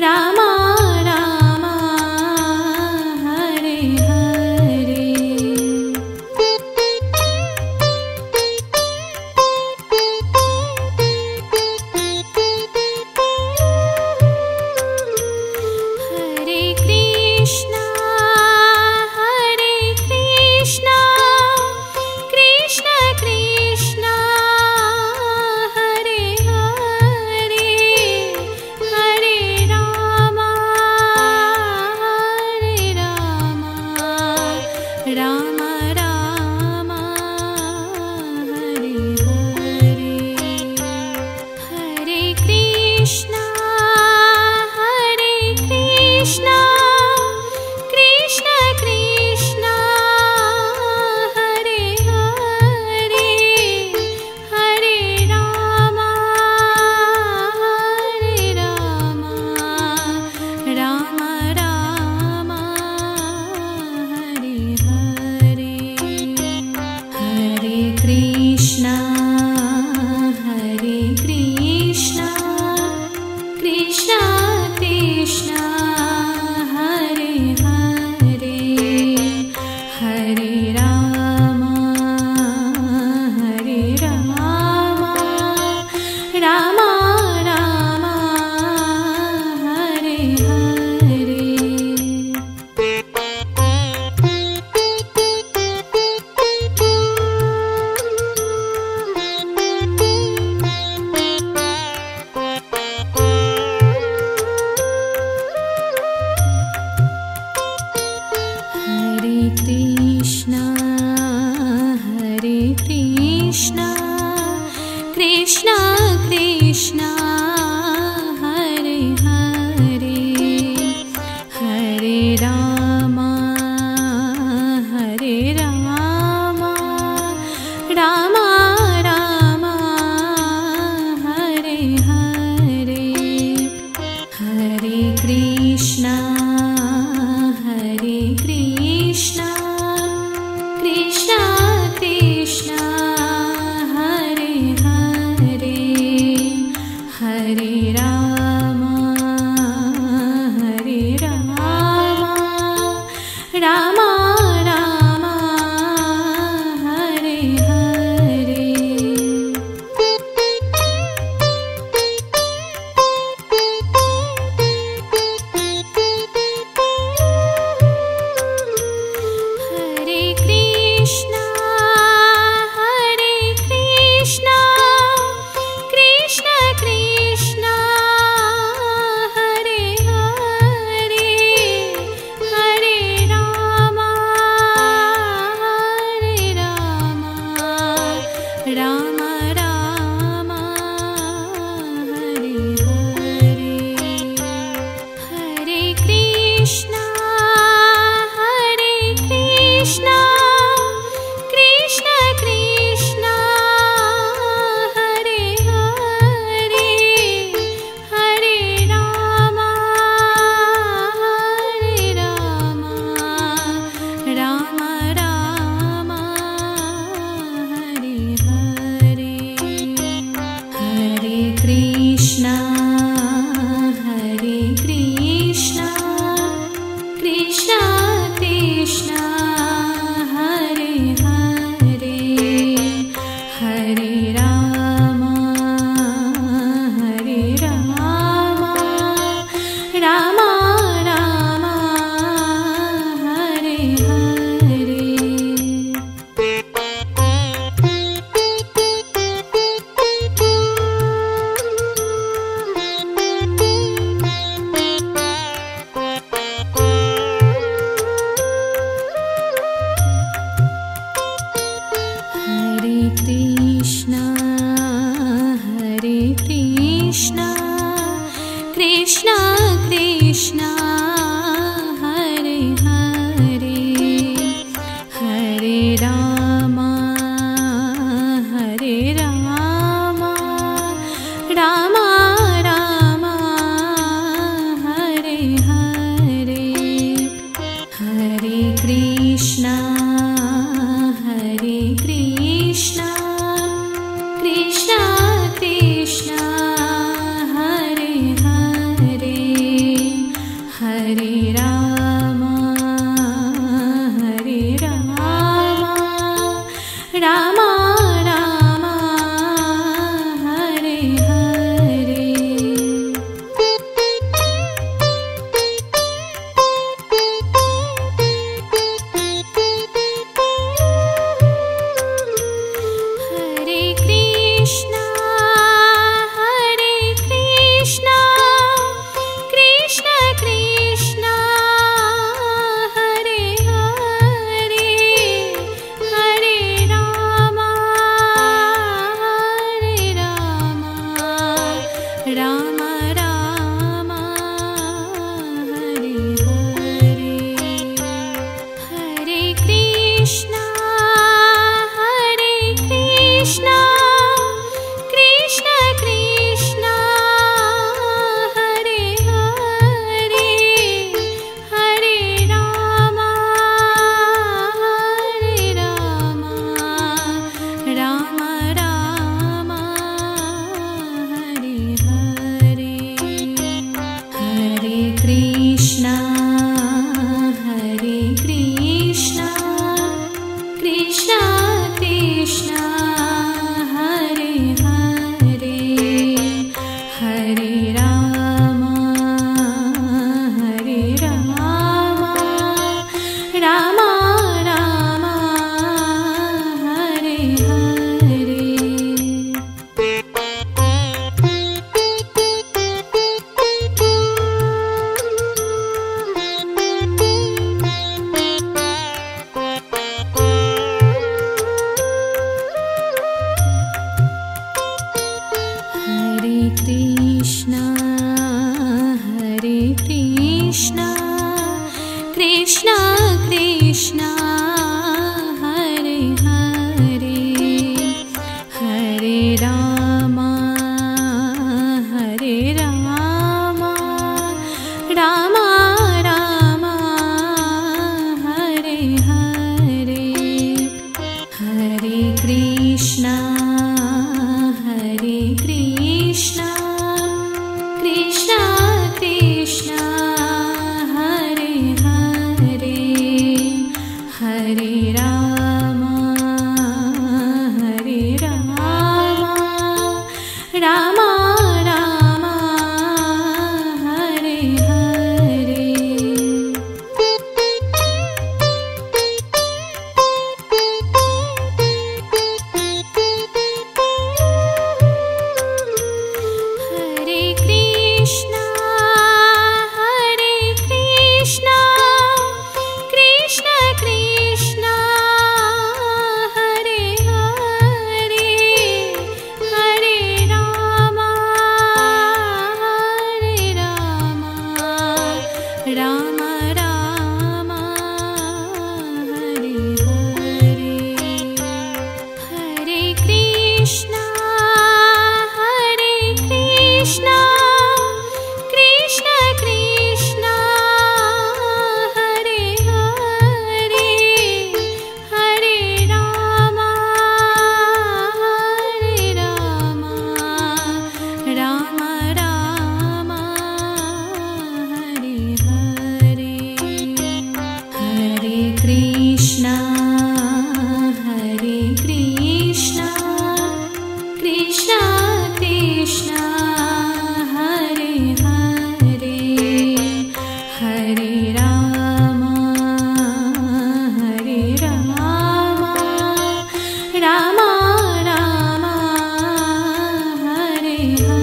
Rama Rama Hare Hare. Hare Krishna Krishna Krishna Hare Hare, Hare Rama Ram Ram Hare Hare. Hare Krishna Krishna Krishna Hare Hare, Hare Ram Ram Ram Hare Hare. Hare Krishna Krishna Krishna Hare Hare, Hare Ram Ram Ram Hare Hare. Hare Krishna Krishna Krishna Hare Hare, Hare Ram Ram Ram Hare Hare. Hare Krishna Krishna Krishna Hare Hare, Hare Ram Ram Ram Hare Hare. Hare Krishna Krishna Krishna Hare Hare, Hare Ram Ram Ram Hare Hare. Hare Krishna Krishna Krishna Hare Hare, Hare Ram Ram Ram Hare Hare. Hare Krishna Krishna Krishna Hare Hare, Hare Ram Ram Ram Hare Hare. Hare Krishna Krishna Krishna Hare Hare, Hare Ram Ram Ram Hare Hare. Hare Krishna Krishna Krishna Hare Hare, Krishna Krishna Hare Hare Hare Ram Ram Ram Hare Hare Hare Krishna Krishna Krishna Hare Hare Hare Ram Ram Ram Hare Hare Hare Krishna Krishna Krishna Hare Hare Hare Ram Ram Ram Hare Hare Hare Krishna Krishna Krishna Hare Hare Hare Ram Ram Ram Hare Hare Hare Krishna Krishna Krishna Hare Hare Hare Ram Ram Ram Hare Hare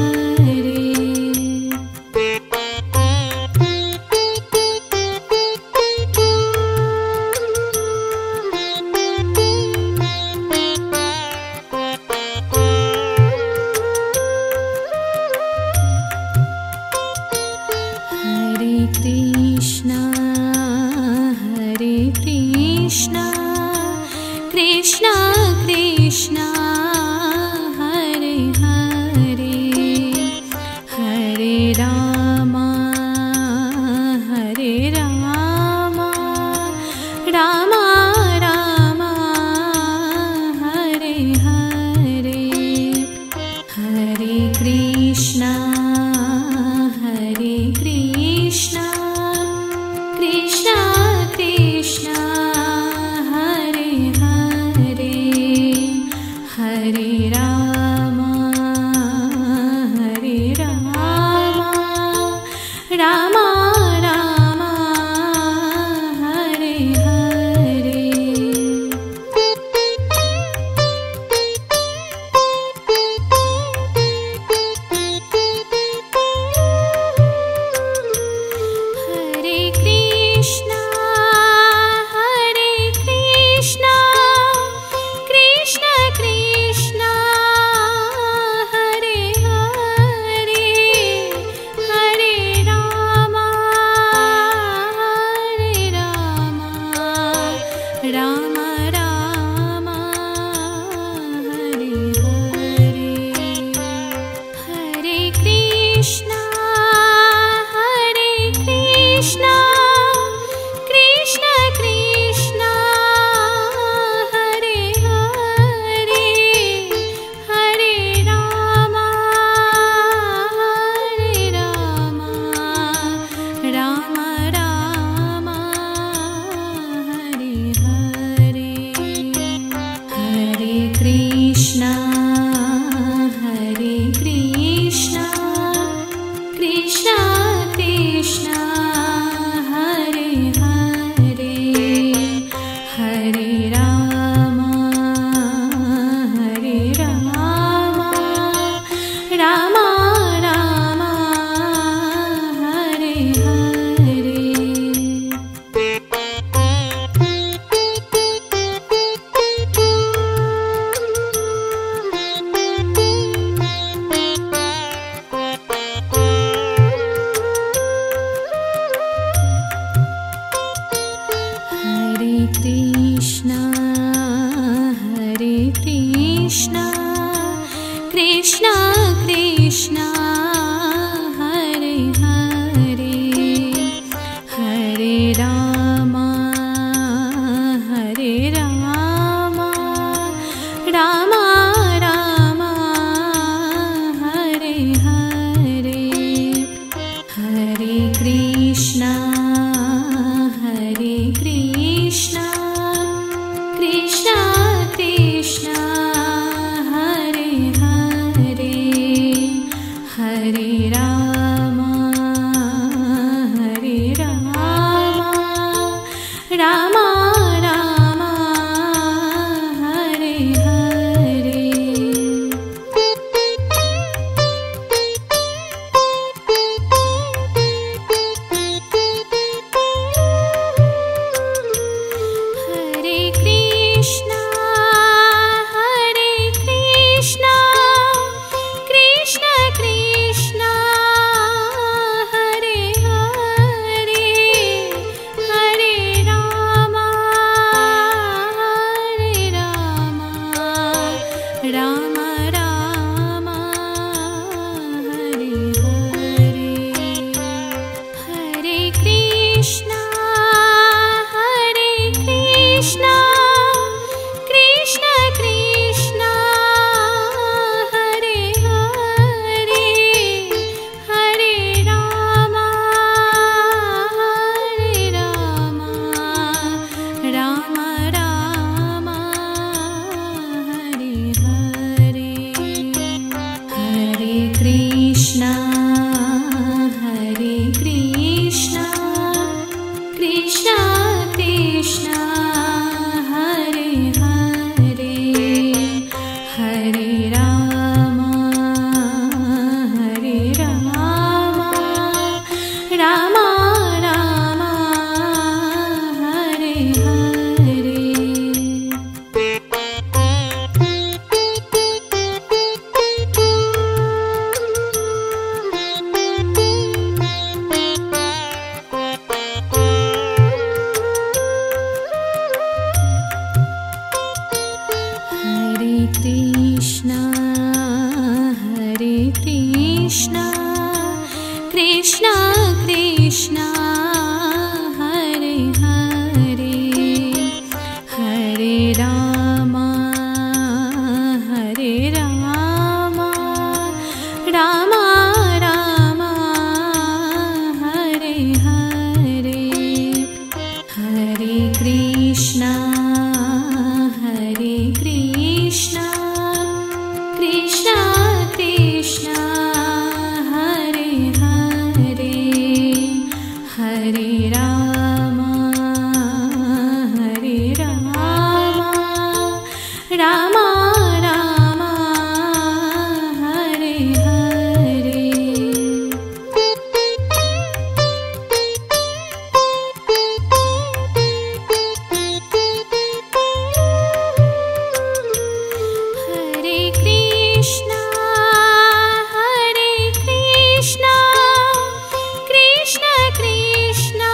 Hare Krishna Krishna Krishna Hare Hare Hare Ram Ram Ram Hare Hare Hare Krishna Krishna Krishna Hare Hare Hare Ram Ram Ram Hare Hare Hare Krishna Krishna Krishna Hare Hare Hare Ram Hare Hare Rama Rama Rama Hare Hare Hare Krishna Krishna Krishna Hare Hare Hare Rama Rama Rama Hare Hare Hare Krishna Krishna Krishna Hare Hare Hare Rama Rama Rama Hare Hare Hare Krishna Krishna Krishna Hare Hare Hare Rama Rama Rama Hare Hare Hare Krishna Krishna Krishna Hare Hare Hare Rama Rama Rama Hare Hare Hare Krishna Krishna Krishna Hare Hare Hare Rama Rama Rama Hare Hare Hare Krishna Krishna Krishna Hare Hare Hare Rama Rama Rama Hare Hare Hare Krishna Krishna Krishna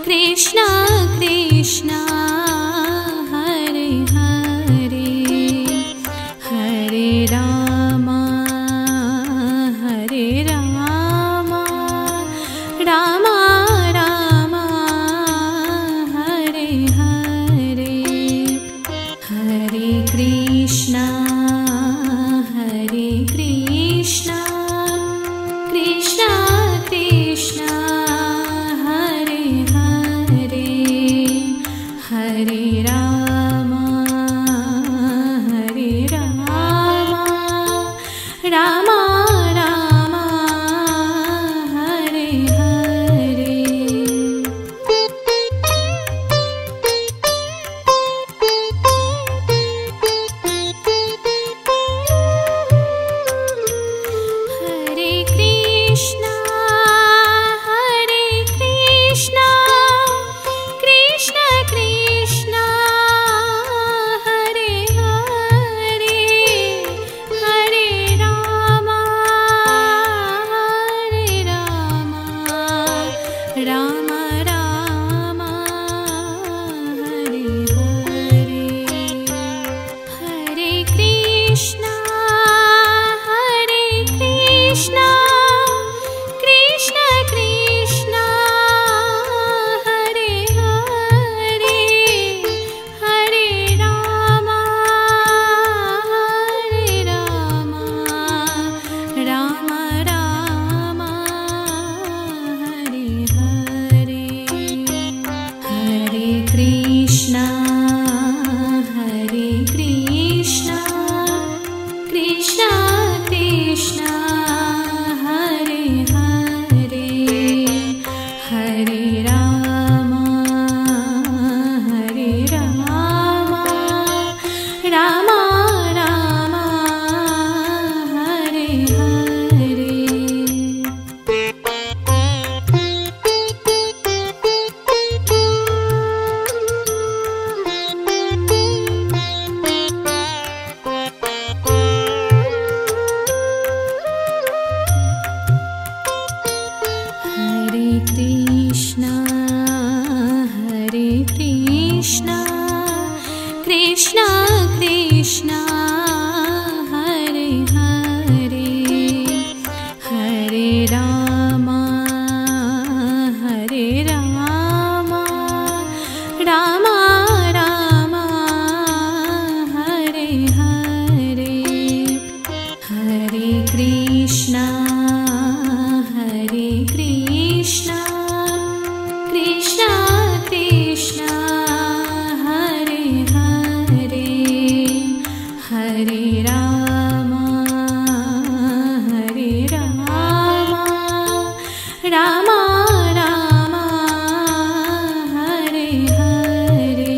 Krishna Krishna Hare Hare Hare Rama Hare Rama Rama Rama Hare Hare Hare Krishna Hare Krishna Krishna Krishna Hare Hare Hare Rama Hare Rama Rama Rama Hare Hare Hare Krishna Hare Krishna Krishna Krishna Hare Hare Hare Rama Hare Rama Rama Rama Hare Hare Hare Krishna Hare Krishna Krishna Krishna Hare Hare Hare Rama Hare Rama Rama Rama Hare Hare Hare Krishna Hare Krishna Krishna Krishna Hare Hare Hare Rama Hare Rama Rama Rama Hare Hare Hare Krishna Hare Krishna Krishna Krishna Hare Hare Hare Rama Hare Rama Rama Rama Hare Hare Hare Krishna Hare Krishna Krishna Krishna Hare Hare Hare Rama Hare Rama Rama Rama Hare Hare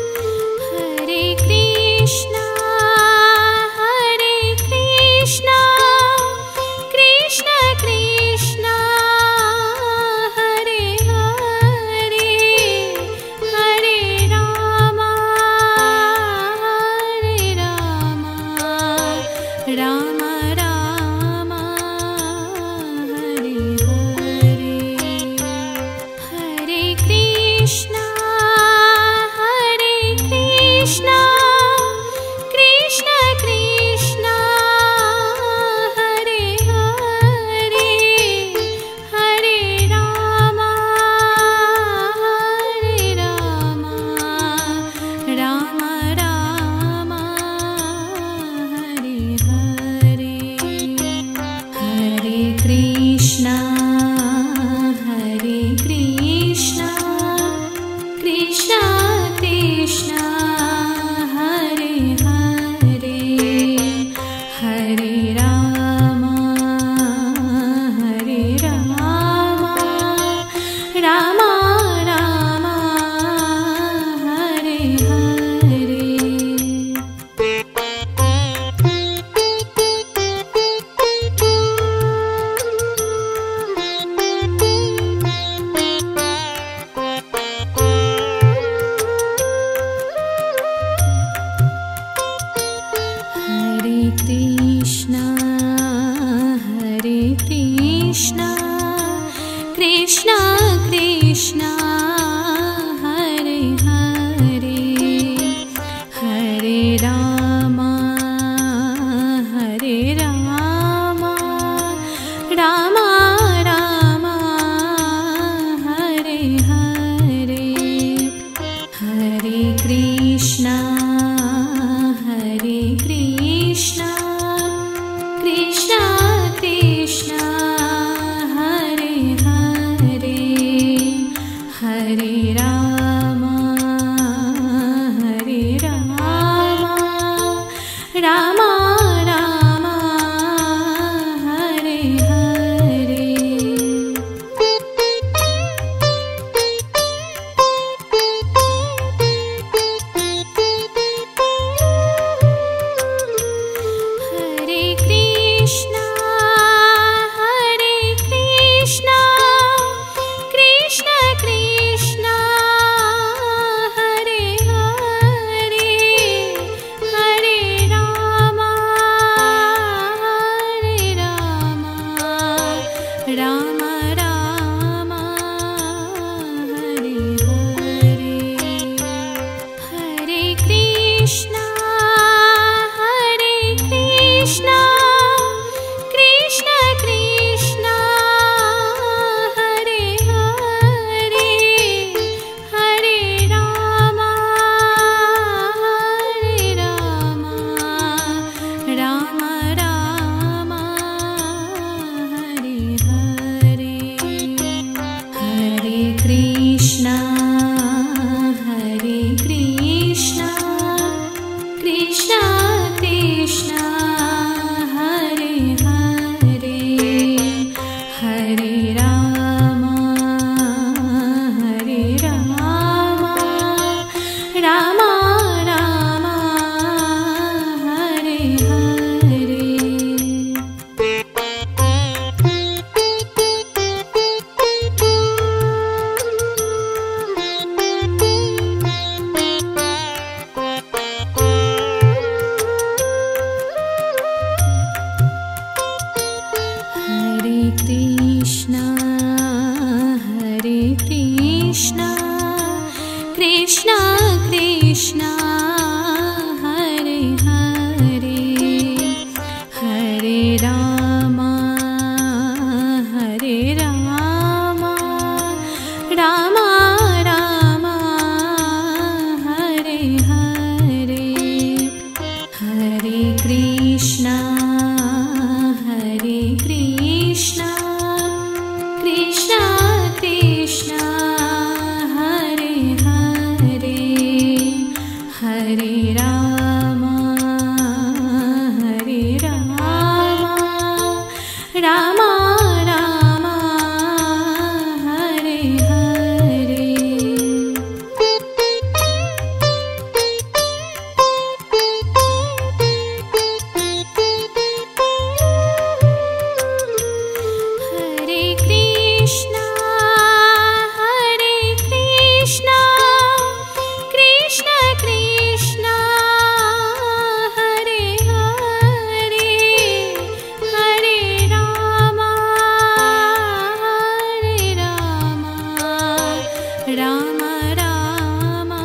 Hare Krishna Hare Krishna Krishna Krishna Hare Hare Hare Rama Hare Rama Rama Rama Hare Hare Hare Krishna Hare Krishna Krishna Krishna Hare Hare Hare Rama Hare Rama Rama Rama Hare Hare Hare Krishna Hare Krishna Krishna Krishna Hare Hare Hare Rama Hare Rama Rama Rama Hare Hare Krishna Krishna Krishna Hare Hare Hare Rama Rama Rama Hare Hare. Hare Krishna Krishna Krishna Hare Hare Hare Rama Rama Rama Hare Hare. Hare Krishna Krishna Krishna Hare Hare Hare Rama Rama Rama Hare Hare. Hare Krishna Krishna Krishna Hare Hare Hare Rama Rama Rama Hare Hare. Hare Krishna Krishna Krishna Hare Hare Hare Rama Rama Rama Hare Hare. Hare Krishna Krishna Krishna Hare Hare Hare Rama Rama Rama Hare Hare. Hare Krishna Krishna Krishna Hare Hare Hare Rama Rama Rama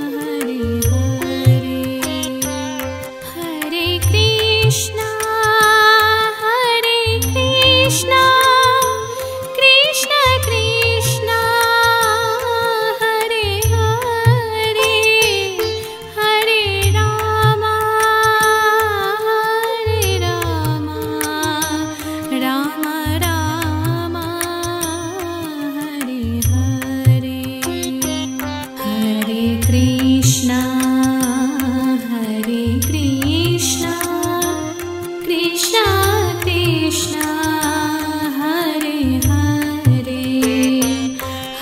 Hare Hare. Hare Krishna Krishna Krishna Hare Hare Hare Rama Rama Rama Hare Hare. Hare Krishna Krishna Krishna Hare Hare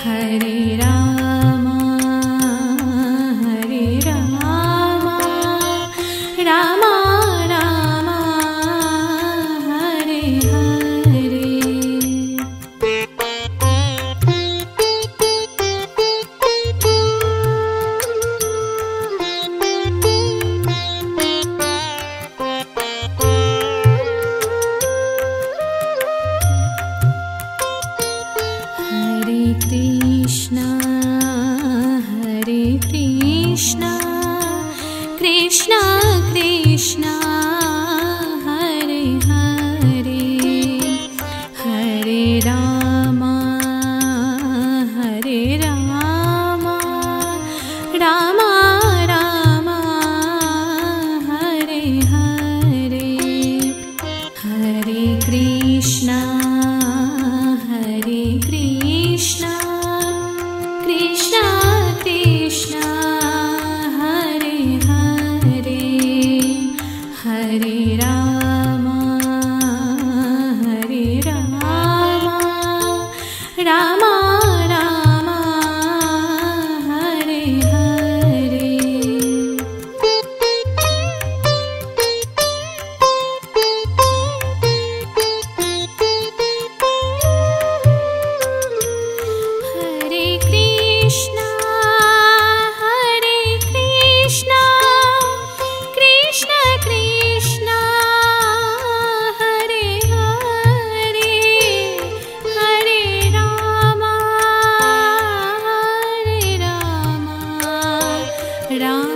Hare Rama Rama Rama Hare Hare. Hare Krishna Krishna Krishna Hare Hare Hare Rama Rama Rama Hare Hare Hare Krishna Krishna Krishna Hare Hare Hare Rama Rama Rama Hare Hare Hare Krishna Krishna Krishna Hare Hare Hare Rama Ram